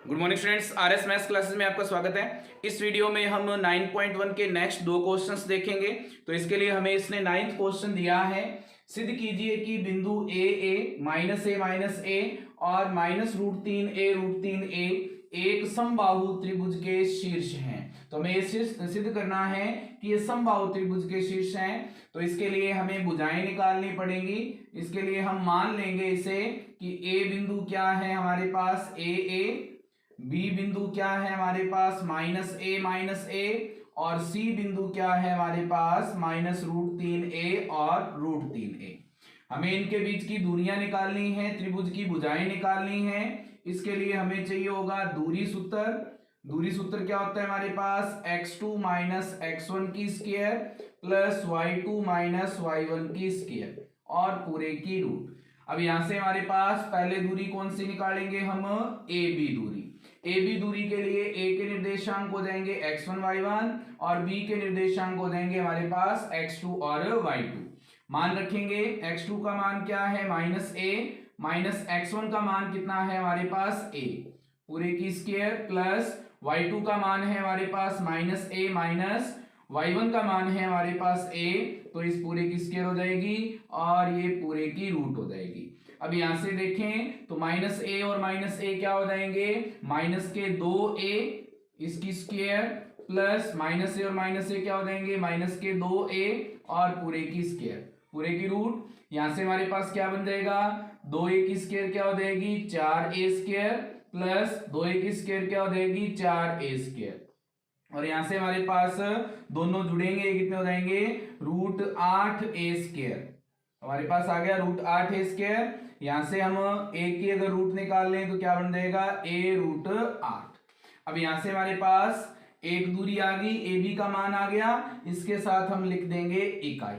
Good morning students, RS maths classes में आपका स्वागत है। इस वीडियो में हम 9.1 के नेक्स्ट दो क्वेश्चंस देखेंगे। तो इसके लिए हमें इसने 9th क्वेश्चन दिया है, सिद्ध कीजिए कि बिंदु ए माइनस ए और -√3a एक समबाहु त्रिभुज के शीर्ष हैं। तो हमें ये सिद्ध करना है कि ये समबाहु त्रिभुज के शीर्ष हैं। तो इसके लिए हमें भुजाएं निकालनी पड़ेंगी। इसके लिए हम मान लेंगे इसे कि ए बिंदु क्या है हमारे पास ए, बी बिंदु क्या है हमारे पास -a और सी बिंदु क्या है हमारे पास -√3a और √3a। हमें इनके बीच की दूरियां निकालनी है, त्रिभुज की भुजाएं निकालनी है। इसके लिए हमें चाहिए होगा दूरी सूत्र। दूरी सूत्र क्या होता है हमारे पास x2 - x1 की स्क्वायर प्लस y2 - y1 की स्क्वायर और पूरे की रूट। अब यहां से हमारे पास पहले दूरी कौन सी निकालेंगे हम, ए बी दूरी। ए बी दूरी के लिए ए के निर्देशांक हो जाएंगे x1 y1 और बी के निर्देशांक हो जाएंगे हमारे पास x2 और y2। मान रखेंगे x2 का मान क्या है -a -x1 का मान कितना है हमारे पास a पूरे की स्क्वायर प्लस y2 का मान है हमारे पास -a y1 का मान है हमारे पास a। तो इस पूरे की स्क्वायर हो जाएगी और ये पूरे की रूट हो जाएगी। अब यहां से देखें तो -a और -a क्या हो जाएंगे, -2a इसकी स्क्वायर प्लस -a और -a क्या हो जाएंगे, -2a और पूरे की स्क्वायर पूरे की रूट। यहां से हमारे पास क्या बन जाएगा, 2a की स्क्वायर क्या हो जाएगी 4a स्क्वायर प्लस 2a की स्क्वायर क्या हो जाएगी 4a स्क्वायर। और यहां से हमारे पास दोनों जुड़ेंगे, कितने हो जाएंगे √8a स्क्वायर। हमारे पास आ गया √8a स्क्वायर। यहां से हम a की अगर रूट निकाल लें तो क्या बन जाएगा a√8। अब यहां से हमारे पास एक दूरी आ गई, ए बी का मान आ गया, इसके साथ हम लिख देंगे इकाई।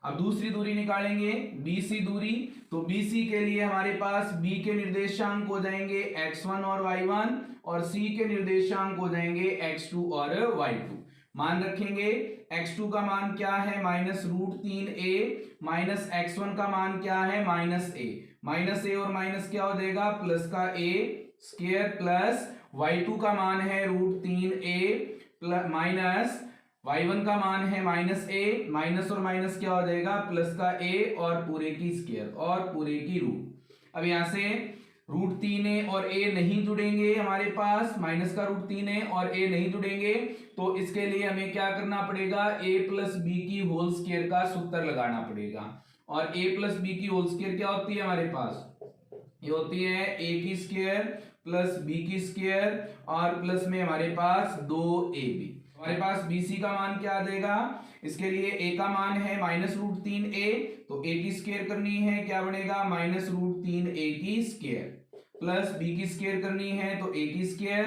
अब दूसरी दूरी निकालेंगे BC दूरी। तो BC के लिए हमारे पास B के निर्देशांक हो जाएंगे x1 और y1 और C के निर्देशांक हो जाएंगे x2 और y2। मान रखेंगे x2 का मान क्या है -√3a x1 का मान क्या है -a और माइनस क्या हो जाएगा प्लस का a स्क्वायर प्लस y2 का मान है √3a माइनस y1 का मान है -a माइनस और माइनस क्या हो जाएगा प्लस का a और पूरे की स्क्वायर और पूरे की रूट। अब यहां से √3a और a नहीं जुड़ेंगे, हमारे पास माइनस का √3a और a नहीं जुड़ेंगे। तो इसके लिए हमें क्या करना पड़ेगा, a प्लस बी की होल स्क्वायर का सूत्र लगाना पड़ेगा। और a प्लस बी की होल स्क्वायर क्या होती है हमारे पास, ये होती है a की स्क्वायर प्लस b की स्क्वायर और प्लस में हमारे पास 2ab। हमारे पास BC का मान क्या आ जाएगा, इसके लिए a का मान है -√3a तो a की स्क्वायर करनी है, क्या बनेगा -√3a की स्क्वायर प्लस b की स्क्वायर करनी है तो a की स्क्वायर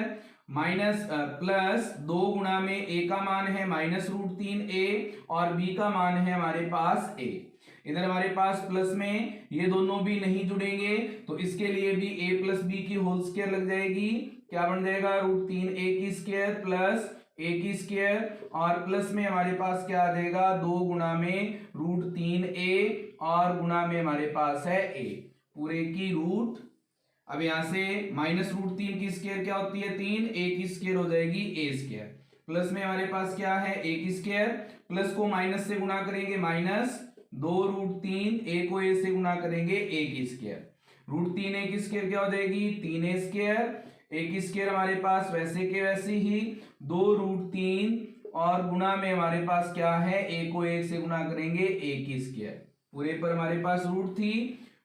माइनस प्लस 2 गुणा में a का मान है -√3a और b का मान है हमारे पास a। इधर हमारे पास प्लस में ये दोनों भी नहीं जुड़ेंगे तो इसके लिए भी a प्लस बी की होल स्क्वायर लग जाएगी, क्या बन जाएगा √3a की स्क्वायर प्लस a की स्क्वायर और प्लस में हमारे पास क्या आ जाएगा 2 गुणा में √3a और गुणा में हमारे पास है a पूरे की रूट। अब यहां से -√3 की स्क्वायर क्या होती है 3, a की स्क्वायर हो जाएगी a स्क्वायर प्लस में हमारे पास क्या है a की स्क्वायर प्लस को माइनस से गुणा करेंगे -2√3 a को a से गुणा करेंगे a की स्क्वायर √3a की स्क्वायर क्या हो जाएगी 3a स्क्वायर a की स्क्वायर हमारे पास वैसे के वैसे ही 2√3 और गुणा में हमारे पास क्या है a को a से गुणा करेंगे a की स्क्वायर पूरे पर हमारे पास रूट थी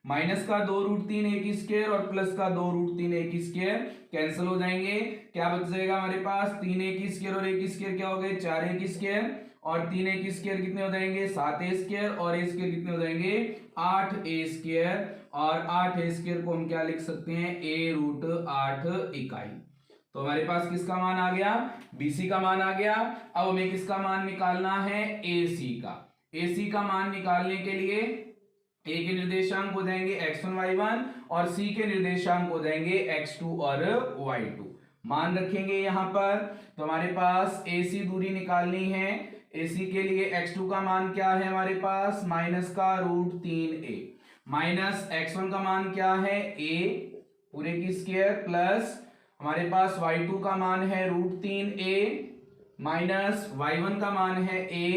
माइनस का 2√3 a की स्क्वायर और प्लस का 2√3 a की स्क्वायर कैंसिल हो जाएंगे, क्या बच जाएगा हमारे पास 3a की स्क्वायर और a की स्क्वायर क्या हो गए 4a की स्क्वायर और 3a की स्क्वायर कितने हो जाएंगे 7a स्क्वायर और a स्क्वायर कितने हो जाएंगे 8a स्क्वायर और 8a स्क्वायर को हम क्या लिख सकते हैं a√8 इकाई। तो हमारे पास किसका मान आ गया BC का मान आ गया। अब हमें किसका मान निकालना है AC का। AC का मान निकालने के लिए A के निर्देशांक हो जाएंगे x1 y1 और C के निर्देशांक हो जाएंगे x2 और y2। मान रखेंगे यहां पर तो हमारे पास AC दूरी निकालनी है। AC के लिए x2 का मान क्या है हमारे पास -√3a माइनस x1 का मान क्या है a पूरे की स्क्वायर प्लस हमारे पास y2 का मान है √3a माइनस y1 का मान है a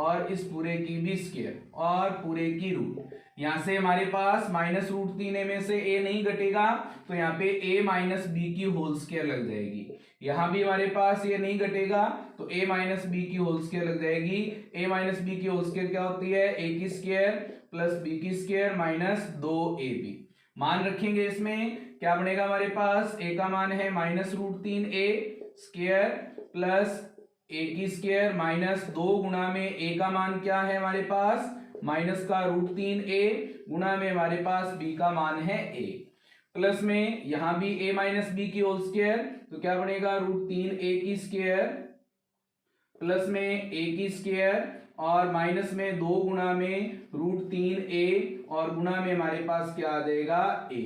और इस पूरे की भी स्क्वायर और पूरे की रूट। यहां से हमारे पास -√3a में से a नहीं घटेगा तो यहाँ पे a माइनस बी की होल स्क्वायर लग जाएगी। यहां भी हमारे पास ये नहीं घटेगा तो a माइनस बी की होल स्क्वायर लग जाएगी। a माइनस बी की होल स्क्वायर क्या होती है, a की स्क्वायर प्लस b की स्क्वायर माइनस 2ab। मान रखेंगे इसमें क्या बनेगा हमारे पास, a का मान है -√3a स्क्वायर प्लस a की स्क्वायर माइनस 2 गुणा में a का मान क्या है हमारे पास माइनस का √3a गुणा में हमारे पास b का मान है a प्लस में यहां भी a माइनस बी की होल स्क्वायर तो क्या बनेगा √3a की स्क्वायर प्लस में a की स्क्वायर और माइनस में 2 गुणा में √3a और गुणा में हमारे पास क्या आ जाएगा a।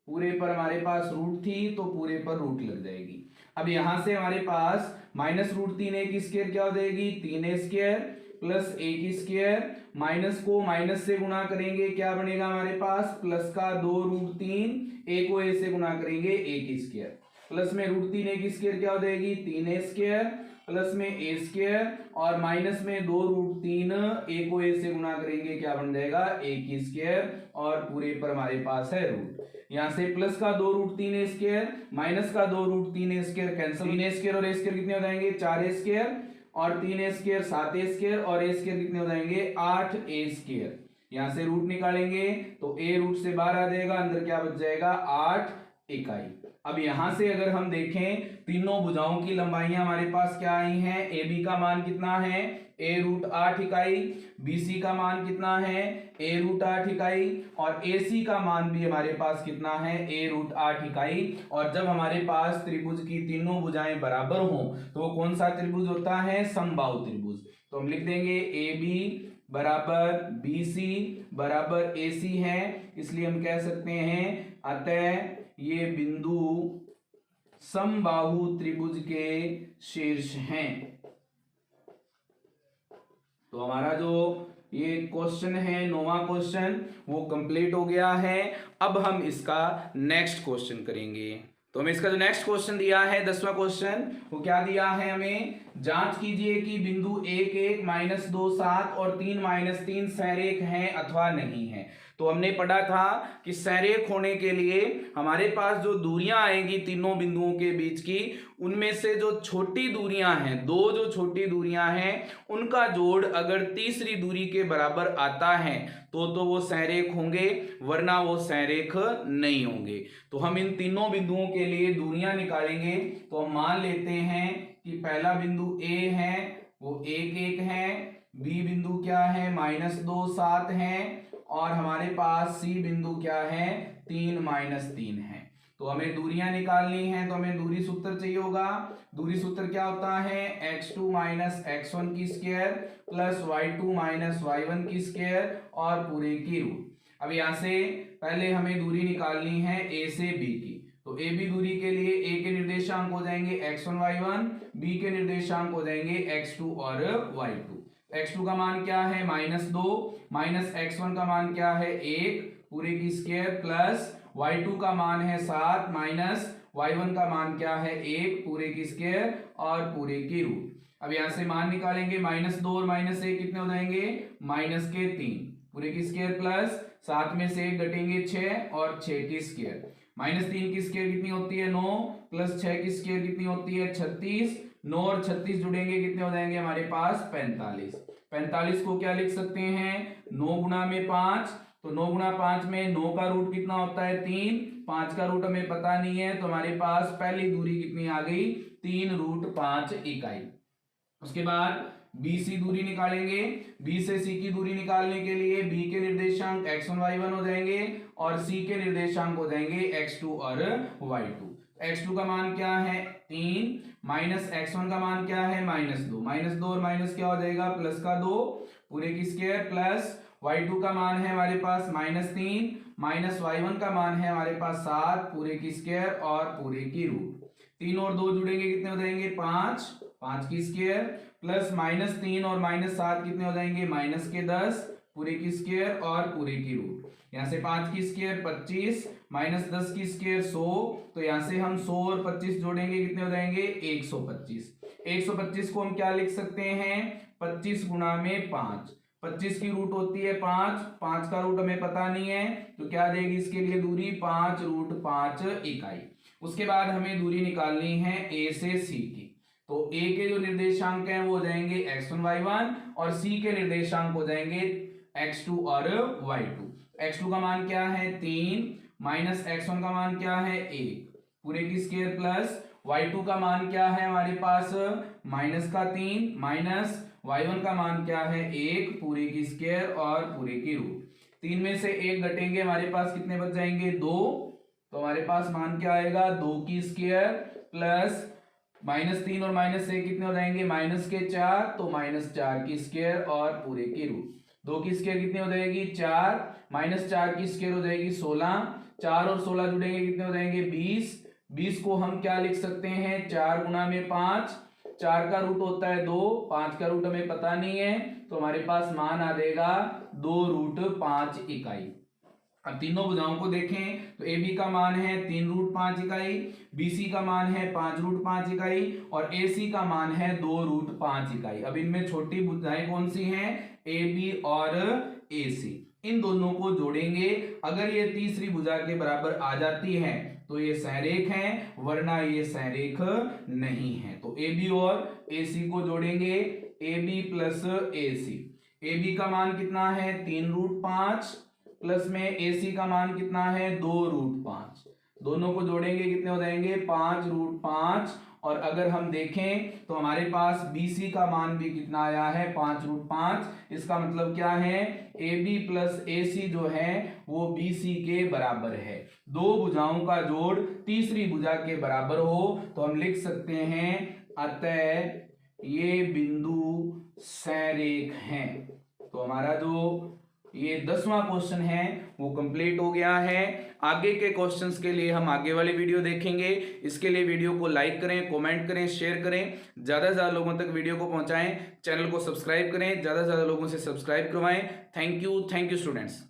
पूरे पर हमारे पास रूट थी तो पूरे पर रूट लग जाएगी। अब यहां से हमारे पास -√3a की स्क्वायर क्या हो जाएगी 3a स्क्वायर प्लस a की स्क्वायर माइनस को माइनस से गुणा करेंगे क्या बनेगा हमारे पास प्लस का 2√3 a को a से गुणा करेंगे a की स्क्वायर प्लस में √3a की स्क्वायर क्या हो जाएगी 3a स्क्वायर प्लस में a स्क्वायर और माइनस में 2√3 a को a से गुणा करेंगे क्या बन जाएगा a की स्क्वायर और पूरे पर हमारे पास है रूट। यहां से प्लस का 2√3a स्क्वायर माइनस का 2√3a square cancel, 3a square और a स्क्वायर कितने हो जाएंगे 4a स्क्वायर और 3a स्क्वायर 7a स्क्वायर और a स्क्वायर कितने हो जाएंगे 8a स्क्वायर। यहां से रूट निकालेंगे तो a रूट से बाहर आ जाएगा, अंदर क्या बच जाएगा 8 इकाई। अब यहां से अगर हम देखें तीनों भुजाओं की लंबाइयां हमारे पास क्या आई हैं, ए बी का मान कितना है a √8 इकाई, BC का मान कितना है a √8 इकाई और AC का मान भी हमारे पास कितना है a √8 इकाई। और जब हमारे पास त्रिभुज की तीनों भुजाएं बराबर हों तो वो कौन सा त्रिभुज होता है, समबाहु त्रिभुज। तो हम लिख देंगे AB बराबर BC बराबर AC है, इसलिए हम कह सकते हैं अतः ये बिंदु समबाहु त्रिभुज के शीर्ष हैं। तो हमारा जो ये क्वेश्चन है 9वां क्वेश्चन वो कंप्लीट हो गया है। अब हम इसका नेक्स्ट क्वेश्चन करेंगे। तो हमें इसका जो नेक्स्ट क्वेश्चन दिया है 10वां क्वेश्चन वो क्या दिया है, हमें जांच कीजिए कि बिंदु 1 1 -2 7 और 3 -3 संरेख हैं अथवा नहीं है। तो हमने पढ़ा था कि संरेख होने के लिए हमारे पास जो दूरियां आएंगी तीनों बिंदुओं के बीच की, उनमें से जो छोटी दूरियां हैं, दो जो छोटी दूरियां हैं उनका जोड़ अगर तीसरी दूरी के बराबर आता है तो वो संरेख होंगे, वरना वो संरेख नहीं होंगे। तो हम इन तीनों बिंदुओं के लिए दूरियां निकालेंगे। तो हम मान लेते हैं कि पहला बिंदु A है वो 1 1 है, B बिंदु क्या है -2 7 है और हमारे पास C बिंदु क्या है 3 -3 है। तो हमें दूरियां निकालनी है तो हमें दूरी सूत्र चाहिए होगा। दूरी सूत्र क्या होता है x2 - x1 की स्क्वायर प्लस y2 - y1 की स्क्वायर और पूरे की रूट। अब यहां से पहले हमें दूरी निकालनी है a से b की। तो ए बी दूरी के लिए a के निर्देशांक हो जाएंगे x1 y1, b के निर्देशांक हो जाएंगे x2 और y2। x2 का मान क्या है -2 माइनस x1 का मान क्या है 1 पूरे की स्क्वायर प्लस y2 का मान है 7 माइनस y1 का मान क्या है 1 पूरे की स्क्वायर और पूरे की रूट। अब यहां से मान निकालेंगे -2 और -1 कितने हो जाएंगे -3 पूरे की स्क्वायर प्लस 7 में से 1 घटेंगे 6 और 6 की स्क्वायर। -3 की स्क्वायर कितनी होती है 9 प्लस 6 की स्क्वायर कितनी होती है 36। 9 और 36 जुड़ेंगे कितने हो जाएंगे हमारे पास 45। 45 को क्या लिख सकते हैं 9 गुणा में 5। तो 9 गुणा 5 में 9 का रूट कितना होता है 3, 5 का रूट हमें पता नहीं है तो हमारे पास पहली दूरी कितनी आ गई 3√5 इकाई। उसके बाद BC दूरी निकालेंगे। B से C की दूरी निकालने के लिए B के निर्देशांक x1 y1 हो जाएंगे और C के निर्देशांक हो जाएंगे x2 और y2। x2 का मान क्या है 3 माइनस x1 का मान क्या है -2। -2 और माइनस क्या हो जाएगा प्लस का 2 पूरे की स्क्वायर प्लस y2 का मान है हमारे पास -3 माइनस y1 का मान है हमारे पास 7 पूरे की स्क्वायर और पूरे की रूट। 3 और 2 जुड़ेंगे कितने हो जाएंगे 5, 5 की स्क्वायर प्लस -3 और -7 कितने हो जाएंगे -10 पूरे की स्क्वायर और पूरे की रूट। यहाँ से 5 की स्क्वायर 25 माइनस 10 की स्क्वायर 100, तो यहाँ से हम 100 और 25 जोड़ेंगे, कितने हो जाएंगे 125। 125 को हम क्या लिख सकते हैं 25 गुणा में 5, 25 की रूट होती है 5, 5 का रूट हमें पता नहीं है, तो क्या देगी इसके लिए दूरी 5 रूट 5 इकाई। उसके बाद हमें दूरी निकालनी है ए से सी की, तो ए के जो निर्देशांक हैं वो हो जाएंगे x1 y1 और सी के निर्देशांक हो जाएंगे x2 और y2। x2 का मान क्या है 3 माइनस x1 का मान क्या है 1 पूरे की स्क्वायर प्लस y2 का मान क्या है हमारे पास माइनस का 3 माइनस y1 का मान क्या है 1 पूरे की स्क्वायर और पूरे की रूट। 3 में से 1 घटेंगे, हमारे पास कितने बच जाएंगे 2, तो हमारे पास मान क्या आएगा 2 की स्क्वायर प्लस माइनस 3 और माइनस 1 कितने हो जाएंगे माइनस के 4, तो माइनस 4 की स्क्वायर और पूरे की रूट। 2 की स्क्वायर कितनी हो जाएगी 4, माइनस 4 की स्क्वायर हो जाएगी 16, 4 और 16 जुड़ेंगे कितने हो जाएंगे 20। 20 को हम क्या लिख सकते हैं 4 गुणा में 5, 4 का रूट होता है 2, 5 का रूट हमें पता नहीं है, तो हमारे पास मान आ जाएगा 2 रूट 5 इकाई। अब तीनों भुजाओं को देखें तो ए बी का मान है 3 रूट 5 इकाई, बी सी का मान है 5 रूट 5 इकाई और ए सी का मान है 2 रूट 5 इकाई। अब इनमें छोटी भुजाएं कौन सी हैं ए बी और ए सी, इन दोनों को जोड़ेंगे, अगर ये तीसरी भुजा के बराबर आ जाती है तो ये सहरेख है, वरना ये सहरेख नहीं है। तो ए बी और ए सी को जोड़ेंगे, A B plus A C. A B का मान कितना है 3 रूट 5 प्लस में ए सी का मान कितना है 2 रूट 5, दोनों को जोड़ेंगे कितने हो जाएंगे 5 रूट 5। और अगर हम देखें तो हमारे पास बी सी का मान भी कितना आया है 5 रूट 5। इसका मतलब क्या है ए बी प्लस ए सी जो है वो बी सी के बराबर है। दो भुजाओं का जोड़ तीसरी भुजा के बराबर हो तो हम लिख सकते हैं अतः ये बिंदु सरेख हैं। तो हमारा जो ये 10वां क्वेश्चन है वो कंप्लीट हो गया है। आगे के क्वेश्चंस के लिए हम आगे वाली वीडियो देखेंगे। इसके लिए वीडियो को लाइक करें, कमेंट करें, शेयर करें, ज़्यादा से ज़्यादा लोगों तक वीडियो को पहुंचाएं, चैनल को सब्सक्राइब करें, ज़्यादा से ज़्यादा लोगों से सब्सक्राइब करवाएं। Thank you students.